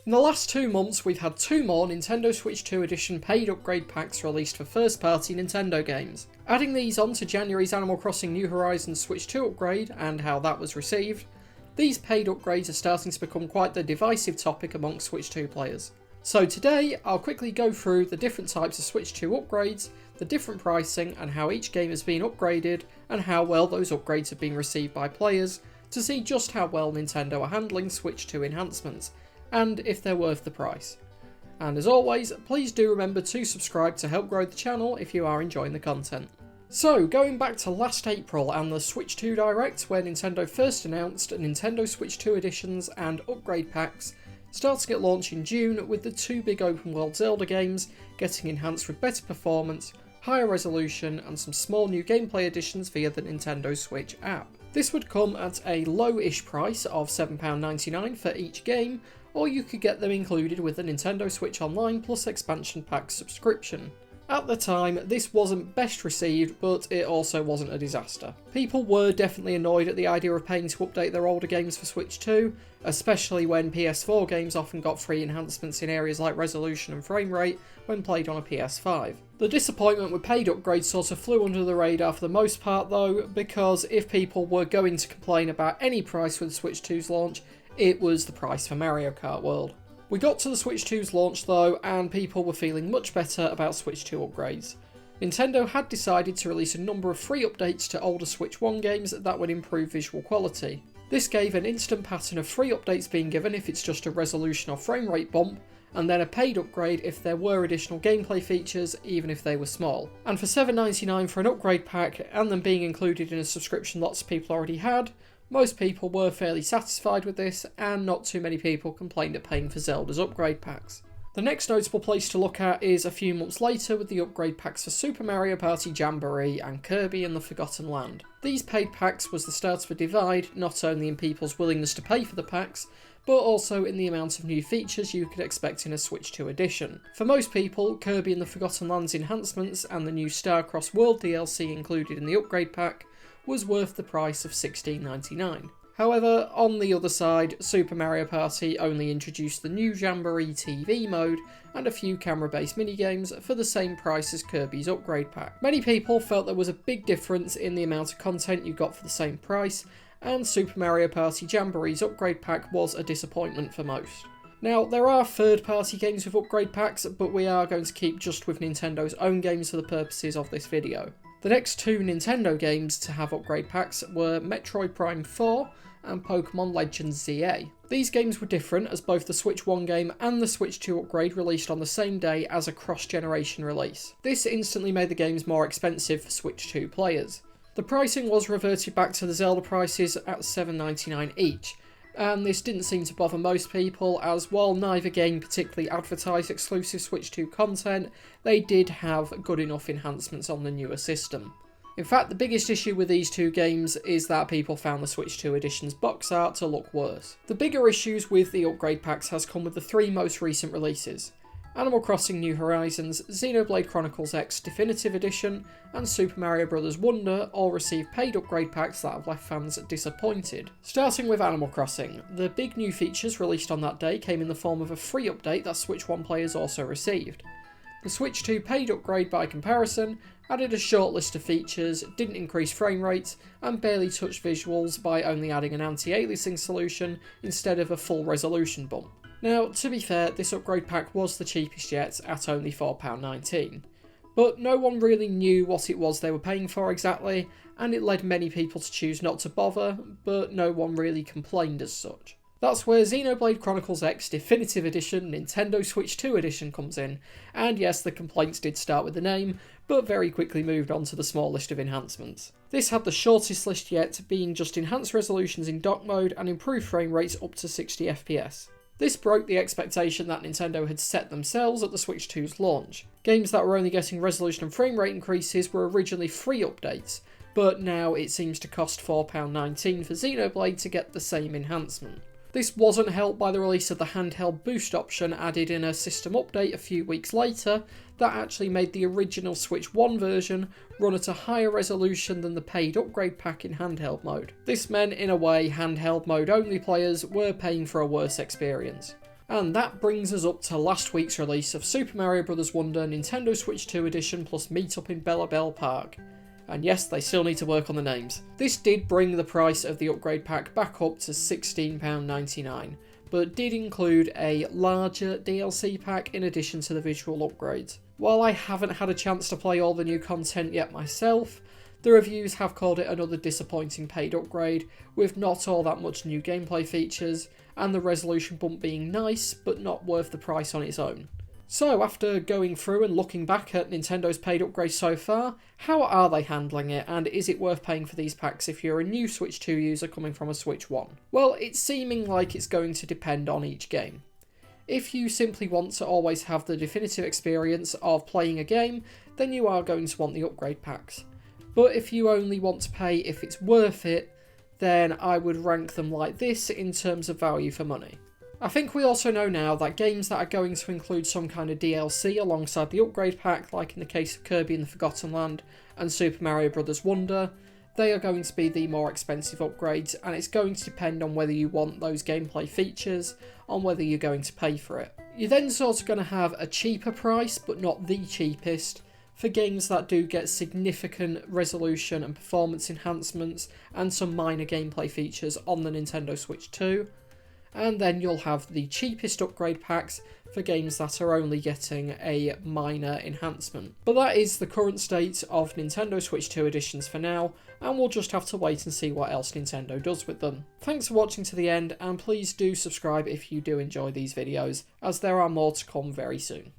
In the last 2 months, we've had 2 more Nintendo Switch 2 Edition paid upgrade packs released for first-party Nintendo games. Adding these on to January's Animal Crossing New Horizons Switch 2 upgrade, and how that was received, these paid upgrades are starting to become quite the divisive topic amongst Switch 2 players. So today, I'll quickly go through the different types of Switch 2 upgrades, the different pricing, and how each game has been upgraded, and how well those upgrades have been received by players, to see just how well Nintendo are handling Switch 2 enhancements, and if they're worth the price. And as always, please do remember to subscribe to help grow the channel if you are enjoying the content. So, going back to last April and the Switch 2 Direct, where Nintendo first announced Nintendo Switch 2 editions and upgrade packs, starting at launch in June with the 2 big open world Zelda games getting enhanced with better performance, higher resolution, and some small new gameplay additions via the Nintendo Switch app. This would come at a low-ish price of £7.99 for each game, or you could get them included with the Nintendo Switch Online Plus Expansion Pack subscription. At the time, this wasn't best received, but it also wasn't a disaster. People were definitely annoyed at the idea of paying to update their older games for Switch 2, especially when PS4 games often got free enhancements in areas like resolution and frame rate when played on a PS5. The disappointment with paid upgrades sort of flew under the radar for the most part though, because if people were going to complain about any price with Switch 2's launch, it was the price for Mario Kart World. We got to the Switch 2's launch though, and people were feeling much better about Switch 2 upgrades. Nintendo had decided to release a number of free updates to older Switch 1 games that would improve visual quality. This gave an instant pattern of free updates being given if it's just a resolution or frame rate bump, and then a paid upgrade if there were additional gameplay features, even if they were small. And for $7.99 for an upgrade pack, and them being included in a subscription lots of people already had, most people were fairly satisfied with this, and not too many people complained at paying for Zelda's upgrade packs. The next notable place to look at is a few months later with the upgrade packs for Super Mario Party Jamboree and Kirby and the Forgotten Land. These paid packs was the start of a divide, not only in people's willingness to pay for the packs, but also in the amount of new features you could expect in a Switch 2 edition. For most people, Kirby and the Forgotten Lands enhancements and the new Starcross World DLC included in the upgrade pack was worth the price of $16.99. However, on the other side, Super Mario Party only introduced the new Jamboree TV mode and a few camera-based minigames for the same price as Kirby's upgrade pack. Many people felt there was a big difference in the amount of content you got for the same price, and Super Mario Party Jamboree's upgrade pack was a disappointment for most. Now, there are third-party games with upgrade packs, but we are going to keep just with Nintendo's own games for the purposes of this video. The next 2 Nintendo games to have upgrade packs were Metroid Prime 4 and Pokemon Legends ZA. These games were different as both the Switch 1 game and the Switch 2 upgrade released on the same day as a cross-generation release. This instantly made the games more expensive for Switch 2 players. The pricing was reverted back to the Zelda prices at $7.99 each, and this didn't seem to bother most people, as while neither game particularly advertised exclusive Switch 2 content, they did have good enough enhancements on the newer system. In fact, the biggest issue with these 2 games is that people found the Switch 2 edition's box art to look worse. The bigger issues with the upgrade packs has come with the 3 most recent releases: Animal Crossing New Horizons, Xenoblade Chronicles X Definitive Edition, and Super Mario Bros. Wonder all received paid upgrade packs that have left fans disappointed. Starting with Animal Crossing, the big new features released on that day came in the form of a free update that Switch 1 players also received. The Switch 2 paid upgrade, by comparison, added a short list of features, didn't increase frame rates, and barely touched visuals by only adding an anti-aliasing solution instead of a full resolution bump. Now, to be fair, this upgrade pack was the cheapest yet at only £4.19. But no one really knew what it was they were paying for exactly, and it led many people to choose not to bother, but no one really complained as such. That's where Xenoblade Chronicles X Definitive Edition Nintendo Switch 2 Edition comes in, and yes, the complaints did start with the name, but very quickly moved on to the small list of enhancements. This had the shortest list yet, being just enhanced resolutions in dock mode and improved frame rates up to 60 FPS. This broke the expectation that Nintendo had set themselves at the Switch 2's launch. Games that were only getting resolution and frame rate increases were originally free updates, but now it seems to cost £4.19 for Xenoblade to get the same enhancement. This wasn't helped by the release of the handheld boost option added in a system update a few weeks later that actually made the original Switch 1 version run at a higher resolution than the paid upgrade pack in handheld mode. This meant, in a way, handheld mode only players were paying for a worse experience. And that brings us up to last week's release of Super Mario Bros. Wonder Nintendo Switch 2 Edition plus Meet Up in Bella Bell Park. And yes, they still need to work on the names. This did bring the price of the upgrade pack back up to £16.99, but did include a larger DLC pack in addition to the visual upgrades. While I haven't had a chance to play all the new content yet myself, the reviews have called it another disappointing paid upgrade, with not all that much new gameplay features, and the resolution bump being nice, but not worth the price on its own. So after going through and looking back at Nintendo's paid upgrades so far, how are they handling it, and is it worth paying for these packs if you're a new Switch 2 user coming from a Switch 1? Well, it's seeming like it's going to depend on each game. If you simply want to always have the definitive experience of playing a game, then you are going to want the upgrade packs. But if you only want to pay if it's worth it, then I would rank them like this in terms of value for money. I think we also know now that games that are going to include some kind of DLC alongside the upgrade pack, like in the case of Kirby and the Forgotten Land and Super Mario Bros. Wonder, they are going to be the more expensive upgrades, and it's going to depend on whether you want those gameplay features, on whether you're going to pay for it. You're then sort of going to have a cheaper price, but not the cheapest, for games that do get significant resolution and performance enhancements and some minor gameplay features on the Nintendo Switch 2. And then you'll have the cheapest upgrade packs for games that are only getting a minor enhancement. But that is the current state of Nintendo Switch 2 editions for now, and we'll just have to wait and see what else Nintendo does with them. Thanks for watching to the end, and please do subscribe if you do enjoy these videos, as there are more to come very soon.